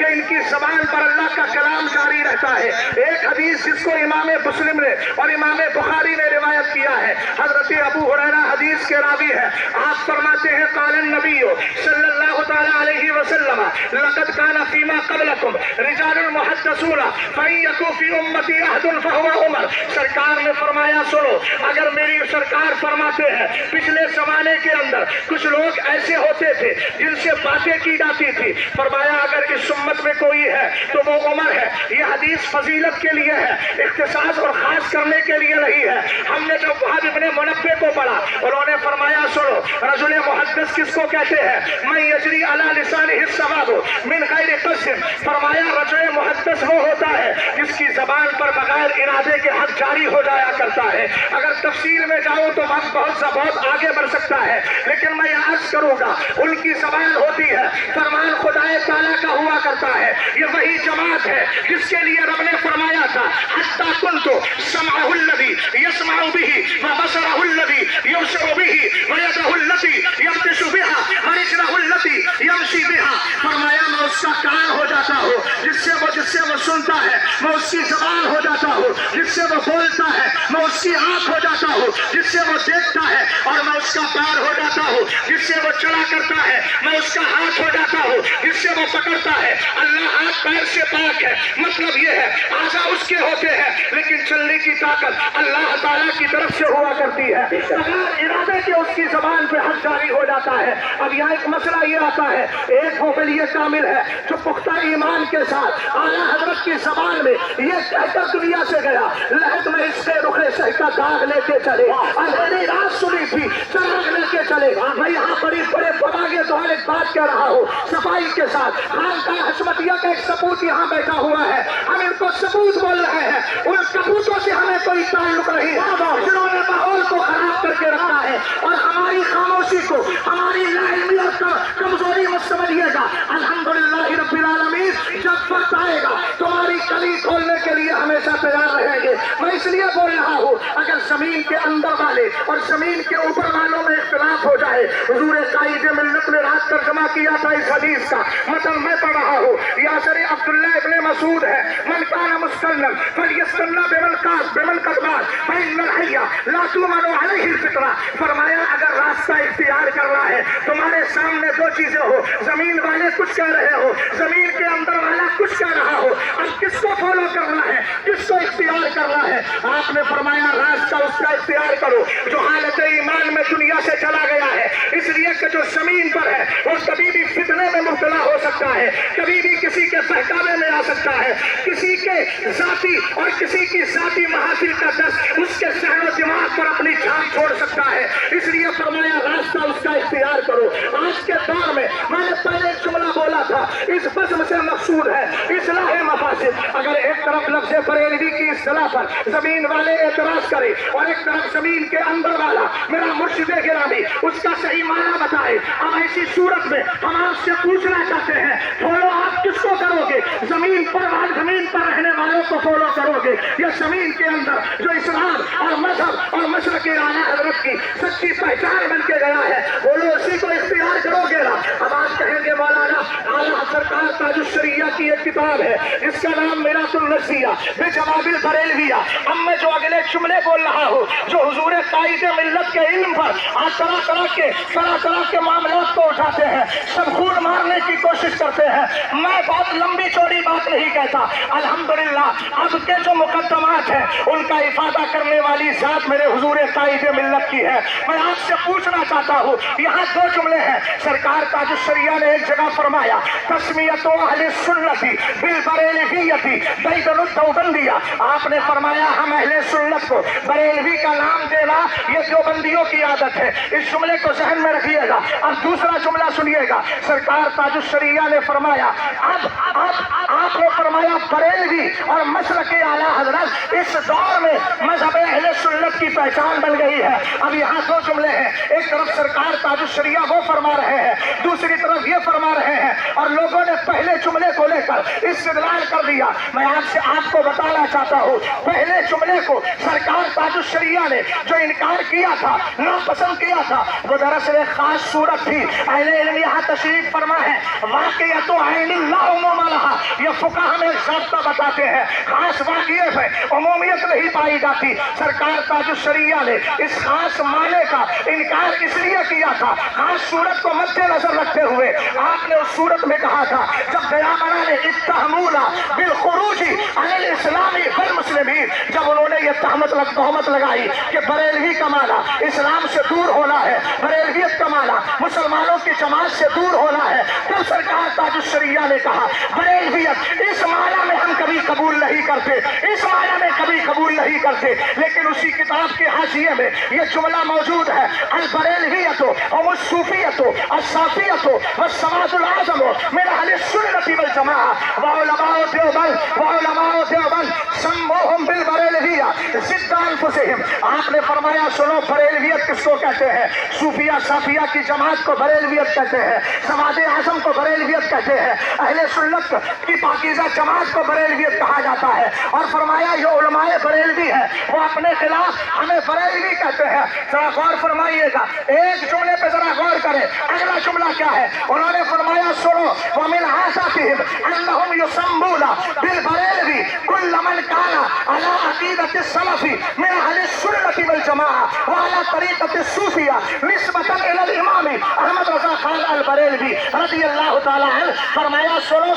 کہ ان کی زبان پر اللہ کا کلام جاری رہتا ہے۔ ایک حدیث جس کو امام مسلم نے اور امام بخاری نے روایت کیا ہے، حضرت ابو ہریرہ حدیث کے راوی ہے، آپ فرماتے ہیں قال النبی صلی اللہ تعالی علیہ وسلم لقد كان فيما قبلكم رجال محدثون فإن يكن في امتی احد فهو عمر۔ سرکار نے فرمایا سنو، اگر میری سرکار فرماتے ہیں پچھلے زمانے کے اندر کچھ لوگ ایسے ہوتے تھے جن سے باتیں کی جاتی تھی، فرمایا اگر اس امت میں کوئی ہے تو وہ عمر ہے۔ یہ حدیث فضیلت کے لیے ہے، اختصاص اور خاص کرنے کے لیے نہیں ہے۔ ہم نے جب وہاب ابن منبہ کو پڑھا، انہوں نے فرمایا سنو، رجل محدث کس کو کہتے ہیں؟ من یجری علی لسانہ الصواب من غیر قصد۔ فرمایا رجل محدث وہ ہوتا ہے جس کی زبان پر بغیر ارادے کے حق جاری ہو جایا کرتا ہے۔ اگر تفصیل میں جاؤں تو وقت بہت آگے بڑھ سکتا ہے، لیکن میں یہ عرض کروں گا ان کی زبان ہوتی ہے، فرمان خدائے تعالیٰ کا ہوا کرتا ہے۔ یہ وہی جماعت ہے جس کے لیے رب نے فرمایا تھا حتی کنت سمعہ الذی یسمع بہ وبصرہ الذی یبصر بہ ویدہ التی یبطش بہا ورجلہ التی یمشی بہا۔ فرمایا میں اس کا کان ہو جاتا ہوں جس سے وہ سنتا ہے، میں اس کی زبان ہو جاتا ہوں جس سے وہ بولتا ہے، میں اس کی آنکھ ہو جاتا ہوں جس سے وہ دیکھتا ہے، اور میں اس کا پیر ہو جاتا ہوں جس سے وہ چلا کرتا ہے، میں اس کا ہاتھ ہو جاتا ہوں جس سے وہ پکڑتا ہے۔ اللہ ہاتھ پیر سے پاک ہے، مطلب یہ ہے اعضاء اس کے ہوتے ہیں لیکن چلنے کی طاقت اللہ تعالیٰ کی طرف سے ہوا کرتی ہے۔ اگر ارادے کے اس کی زبان پہ حق جاری ہو جاتا ہے۔ اب یہاں ایک مسئلہ یہ آتا ہے، ایک وہ ولی کامل ہے جو پختہ ایمان کے ساتھ اعلیٰ حضرت کی زبان میں یہ کہہ کر دنیا سے گیا، لہت میں اس سے رخے شہ کا داغ لے کے چلے، اندھیری رات سنی تھی چراغ لے کے چلے۔ میں یہاں بڑے بڑے دوال ایک بات کہہ رہا ہوں صفائی کے ساتھ، خانقاہ حشمتیہ کا ایک ثبوت یہاں بیٹھا ہوا ہے، ہم ان کو ثبوت بول رہے ہیں، ان ثبوتوں سے ہمیں کوئی تعلق نہیں ہے جنہوں نے ماحول کو خراب کر کے رکھا ہے، اور ہماری خاموشی کو، ہماری لا علمی اور کمزوری مت سمجھیے گا۔ الحمدللہ رب العالمین، جب وقت آئے گا تمہاری کلی کھولنے کے لیے ہمیشہ تیار رہیں گے۔ میں اس لیے بول رہا ہوں اگر زمین کے اندر والے اور زمین کے اوپر والوں میں اختلاف ہو جائے، حضور قائد ملت نے رات ترجمہ کیا تھا اس حدیث کا، مطلب میں پڑھ رہا ہوں، یا سر عبداللہ ابن مسعود ہے، من کان مستلم فلیستلم بمن قدبان فإن الحی لا تؤمن علیہ الفطرہ۔ فرمایا اگر راستہ اختیار کرنا ہے، تمہارے سامنے دو چیزیں ہو، زمین والے کچھ کہہ رہے ہو، زمین کے اندر والا کچھ کہہ رہا ہو، اب کس کو فالو کرنا ہے، کس کو اختیار کرنا ہے؟ آپ نے فرمایا راستہ اس کا اختیار کرو جو حالت ایمان میں دنیا سے چلا گیا ہے، اس لیے کہ جو زمین پر ہے وہ کبھی بھی فتنے میں مبتلا ہو سکتا ہے، کبھی بھی کسی کے بہکاوے میں آ سکتا ہے، کسی کے ذاتی اور کسی کی ذاتی محافل کا دست اس کے ذہن و دماغ پر اپنی جان چھوڑ سکتا ہے، اس لیے فرمایا راستہ اس کا اختیار کرو۔ آج کے دور میں نے پہلے ایک جملہ بولا تھا، اس بزم سے مقصود ہے اصلاح مفاسد۔ اگر ایک طرف لفظ بریلوی کی اصطلاح پر زمین والے اعتراض کرے اور ایک طرف زمین کے اندر والا میرا مرشد گرامی اس کا صحیح معنی بتائے، اب ایسی صورت میں ہم آپ سے پوچھنا چاہتے ہیں فالو آپ کس کو کرو گے؟ زمین پر رہنے والوں کو فالو کرو گے یا زمین کے اندر جو اسلام اور مذہب اور مشرق اعلیٰ حضرت کی سچی پہچان بن کے گیا ہے بولو اسی کو اختیار کرو گے نا؟ اب آپ کہیں گے مولانا اعلیٰ سرکار تاج الشریعہ کی ایک کتاب ہے جس کا نام میراث النصیہ بجواب البریلویہ۔ اب میں جو اگلے جملے بول رہا ہوں جو حضور قائد ملت کے علم پر آج طرح طرح کے معاملات کو اٹھاتے ہیں، سب خون مارنے کی کوشش کرتے ہیں، میں بہت لمبی چوڑی بات نہیں کہتا، الحمدللہ اب کے جو مقدمات ہیں ان کا افادہ کرنے والی ذات میرے حضور قائد ملت کی ہے۔ میں آپ سے پوچھنا چاہتا ہوں، یہاں دو جملے ہیں، سرکار تاج الشریعہ نے ایک جگہ فرمایا تسمیت اہل السنت بالبریلویۃ بید الدوبندیہ، آپ نے فرمایا ہم اہل سنت کو بریلوی کا نام دینا یہ دیوبندیوں کی عادت ہے، اس جملے کو ذہن میں رکھیے گا۔ اب دوسرا جملہ سنیے گا، سرکار تاج الشریعہ نے فرمایا اب آپ نے فرمایا بریلوی اور مسلک اعلیٰ حضرت اس دور میں مذہب اہل سنت کی پہچان بن گئی ہے۔ اب یہاں دو جملے ہیں، ایک طرف سرکار تاج الشریعہ وہ فرما رہے ہیں، دوسری طرف یہ فرما رہے ہیں، اور لوگوں نے پہلے جملے کو لے کر استدلال کر دیا۔ میں آپ کو بتانا چاہتا ہوں پہلے جملے کو سرکار تاج الشریعہ نے جو انکار کیا تھا، ناپسند کیا تھا، وہ دراصل ایک خاص صورت تھی۔ اہل علم یہاں تشریف فرما ہے، واقعیت عین اللہ عموم لہا، یہ فقہ ہمیں ایک ضابطہ بتاتے ہیں، خاص واقعے میں عمومیت نہیں پائی جاتی۔ سرکار تاج الشریعہ نے اس خاص معنی کا انکار اس لیے کیا تھا، خاص صورت کو مد نظر رکھتے ہوئے آپ نے اس صورت میں کہا تھا جب دیامنہ نے اتہمونا بالخروج عن الاسلام والمسلمین، جب انہوں نے یہ تہمت لگائی کہ بریلوی کا معنی اسلام سے دور ہونا ہے، بریلویت کا معنی مسلمانوں کی جماعت سے دور ہونا ہے، تب سرکار تاج الشریعہ نے کہا بریلویت اس معنی میں ہم کبھی قبول نہیں کرتے، اس معنی میں کبھی قبول نہیں کرتے۔ لیکن اسی کتاب کے حاشیے میں یہ جملہ موجود ہے، البریلویت هم الصوفیت الصافیت والسواد الاعظم من اہل السنت والجماعہ وعلماء دیوبند سموہم بالبریلویہ ضد انفسہم۔ آپ نے فرمایا سنو، بریلویت کس کو کہتے ہیں؟ صوفیہ صافیہ کی جماعت کو بریلویت کہتے ہیں، سواد اعظم کو بریلویت کہتے ہیں، اہل سنت کی پاکیزہ جماعت کو بریلویت کہا جاتا ہے۔ اور فرمایا یہ علماء بریلوی ہے وہ اپنے خلاف ہمیں بریلوی کہتے ہیں۔ ذرا غور فرمائیے گا، ایک جملے پہ ذرا غور کریں، اگلا جملہ کیا ہے؟ انہوں نے فرمایا سنو، وَمِنْ عَادَاتِهِمْ أَنَّهُمْ يُسَمُّونَ بِالْبَرَيْلِوِي كُلَّ مَنْ كَانَ عَلَىٰ عَقِيدَةِ السَّلَفِ مِنْ أَهْلِ السُّنَّةِ وَالْجَمَاعَةِ وَعَلَىٰ طَرِيقَةِ الصُّوفِيَّةِ نِسْبَةً إِلَى الْإِمَامِ احمد رضا خان البریلوی رضی اللہ تعالیٰ عنہ۔ فرمایا سنو،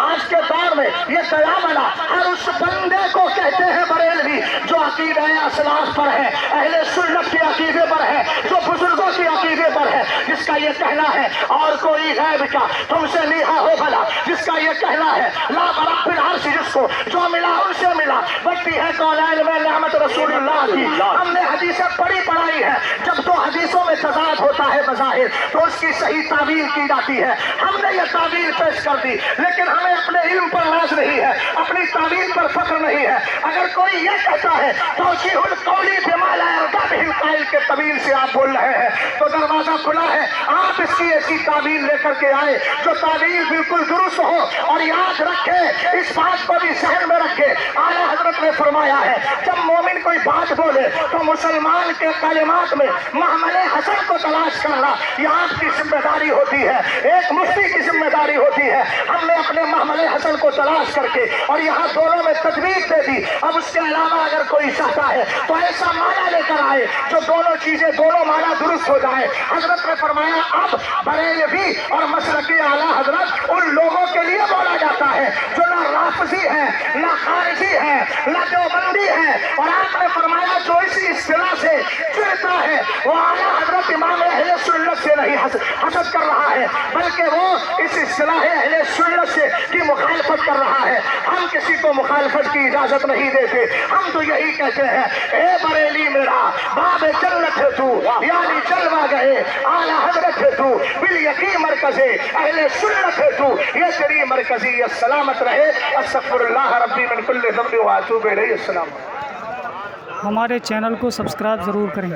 آج کے دور میں یہ دیامنہ ہر اس بندے کو کہتے ہیں بریلوی جو عقیدہ اسلاف پر ہے، اہل سنت کے عقیدے پر ہے، جو بزرگوں کے عقیدے پر ہے، جس کا یہ کہنا ہے اور کوئی غیب کا تم سے نیہا ہو بھلا، جس کا یہ کہنا ہے لا برب العرش، جس کو جو ملا ان سے ملا، بڑھتی ہے قولین میں نعمت رسول اللہ کی۔ ہم نے حدیثیں پڑھائی ہے، جب دو حدیثوں میں تضاد ہوتا ہے بظاہر تو اس کی صحیح تعویل کی جاتی ہے، ہم نے یہ تعویل پیش کر دی، لیکن ہمیں اپنے علم پر ناز نہیں ہے، اپنی تعویل پر فخر نہیں ہے۔ اگر کوئی یہ کہتا ہے توجیہ القولی بما لا یرضی بہ القائل کے طویل سے آپ بول رہے ہیں تو دروازہ کھلا ہے، آپ اس کی ایسی تعویل لے کر کے آئے جو تعویل بالکل درست ہو، اور یاد رکھے اس بات کو بھی ذہن میں رکھے، اعلیٰ حضرت نے فرمایا ہے جب مومن کوئی بات بولے تو مسلمان کے کلمات میں محمل حسن کو تلاش کرنا یہ آپ کی ذمہ داری ہوتی ہے، ایک مفتی کی ذمہ داری ہوتی ہے۔ ہم نے اپنے محمل حسن کو تلاش کر کے اور یہاں دونوں میں تجویز دے دی، اب اس کے علاوہ اگر کوئی چاہتا ہے تو ایسا معنی لے کر آئے جو دونوں چیزیں دونوں معنی درست ہو جائے۔ حضرت نے فرمایا اب بریلوی اور مسلکی اعلیٰ حضرت ان لوگوں کے لیے بولا جاتا ہے جو نہ رافضی ہے، نہ خارجی ہے، نہ دیوبندی ہے، اور آپ نے فرمایا جو اس اصطلاح سے چڑھتا ہے وہ اعلیٰ حضرت امام اہل سنت سے نہیں حسد کر رہا ہے بلکہ وہ اس اصطلاح اہل سنت سے کی مخالفت کر رہا ہے۔ ہم کسی کو مخالفت کی اجازت نہیں دیتے، ہم تو یہی کہتے ہیں اے بریلی میرا باب جنت ہے تو، یعنی جلوہ گئے اعلیٰ حضرت ہے تو، بالیقین مرکز اہل سنت ہے تو، یہ تیری مرکزیت سلامت رہے۔ استغفر اللہ ربی من کل ذنب واتوب الیہ۔ السلام۔ ہمارے چینل کو سبسکرائب ضرور کریں۔